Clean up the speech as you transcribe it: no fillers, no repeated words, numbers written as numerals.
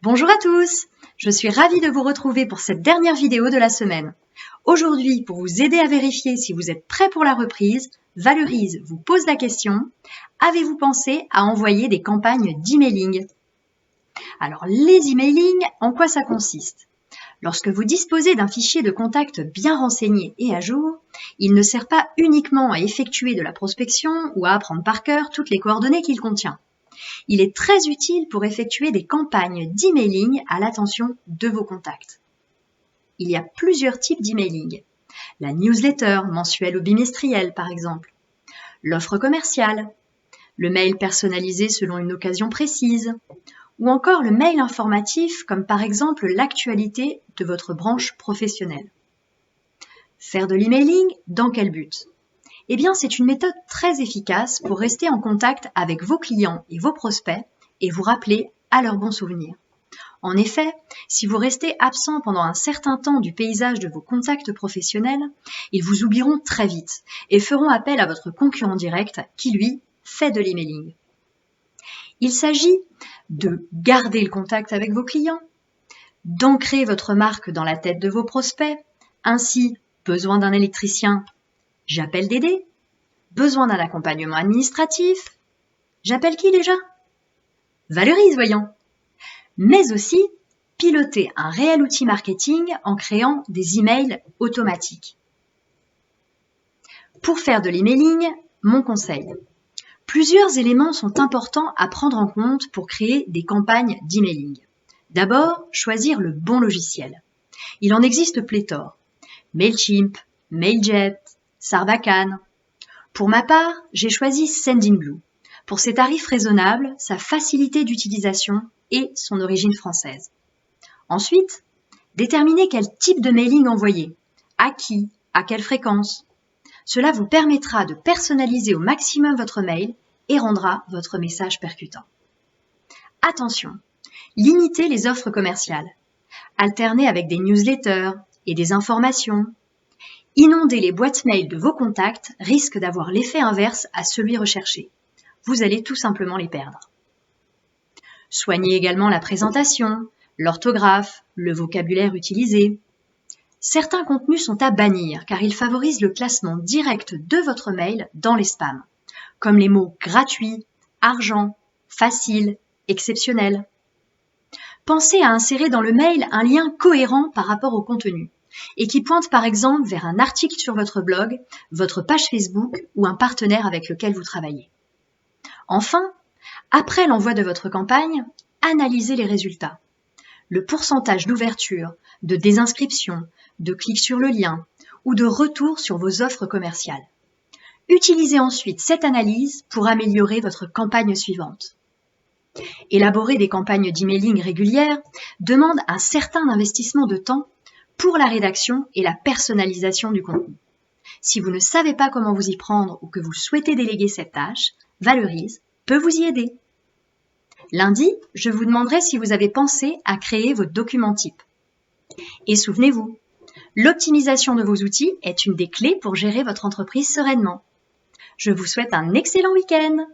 Bonjour à tous, je suis ravie de vous retrouver pour cette dernière vidéo de la semaine. Aujourd'hui, pour vous aider à vérifier si vous êtes prêt pour la reprise, Valorise vous pose la question, avez-vous pensé à envoyer des campagnes d'emailing? Alors les emailing, en quoi ça consiste? Lorsque vous disposez d'un fichier de contact bien renseigné et à jour, il ne sert pas uniquement à effectuer de la prospection ou à apprendre par cœur toutes les coordonnées qu'il contient. Il est très utile pour effectuer des campagnes d'emailing à l'attention de vos contacts. Il y a plusieurs types d'emailing. La newsletter mensuelle ou bimestrielle par exemple, l'offre commerciale, le mail personnalisé selon une occasion précise, ou encore le mail informatif comme par exemple l'actualité de votre branche professionnelle. Faire de l'emailing, dans quel but? Eh bien, c'est une méthode très efficace pour rester en contact avec vos clients et vos prospects et vous rappeler à leurs bons souvenirs. En effet, si vous restez absent pendant un certain temps du paysage de vos contacts professionnels, ils vous oublieront très vite et feront appel à votre concurrent direct qui, lui, fait de l'emailing. Il s'agit de garder le contact avec vos clients, d'ancrer votre marque dans la tête de vos prospects, ainsi, besoin d'un électricien, j'appelle Dédé. Besoin d'un accompagnement administratif, j'appelle qui déjà? Valorise, voyons. Mais aussi, piloter un réel outil marketing en créant des emails automatiques. Pour faire de l'emailing, mon conseil. Plusieurs éléments sont importants à prendre en compte pour créer des campagnes d'emailing. D'abord, choisir le bon logiciel. Il en existe pléthore. Mailchimp, Mailjet, Sarbacane. Pour ma part, j'ai choisi Sendinblue. Pour ses tarifs raisonnables, sa facilité d'utilisation et son origine française. Ensuite, déterminez quel type de mailing envoyer, à qui, à quelle fréquence. Cela vous permettra de personnaliser au maximum votre mail et rendra votre message percutant. Attention, limitez les offres commerciales. Alternez avec des newsletters et des informations. Inonder les boîtes mail de vos contacts risque d'avoir l'effet inverse à celui recherché. Vous allez tout simplement les perdre. Soignez également la présentation, l'orthographe, le vocabulaire utilisé. Certains contenus sont à bannir car ils favorisent le classement direct de votre mail dans les spams, comme les mots gratuit, argent, facile, exceptionnel. Pensez à insérer dans le mail un lien cohérent par rapport au contenu et qui pointe par exemple vers un article sur votre blog, votre page Facebook ou un partenaire avec lequel vous travaillez. Enfin, après l'envoi de votre campagne, analysez les résultats. Le pourcentage d'ouverture, de désinscription, de clics sur le lien ou de retour sur vos offres commerciales. Utilisez ensuite cette analyse pour améliorer votre campagne suivante. Élaborer des campagnes d'emailing régulières demande un certain investissement de temps pour la rédaction et la personnalisation du contenu. Si vous ne savez pas comment vous y prendre ou que vous souhaitez déléguer cette tâche, Valorise peut vous y aider. Lundi, je vous demanderai si vous avez pensé à créer votre document type. Et souvenez-vous, l'optimisation de vos outils est une des clés pour gérer votre entreprise sereinement. Je vous souhaite un excellent week-end!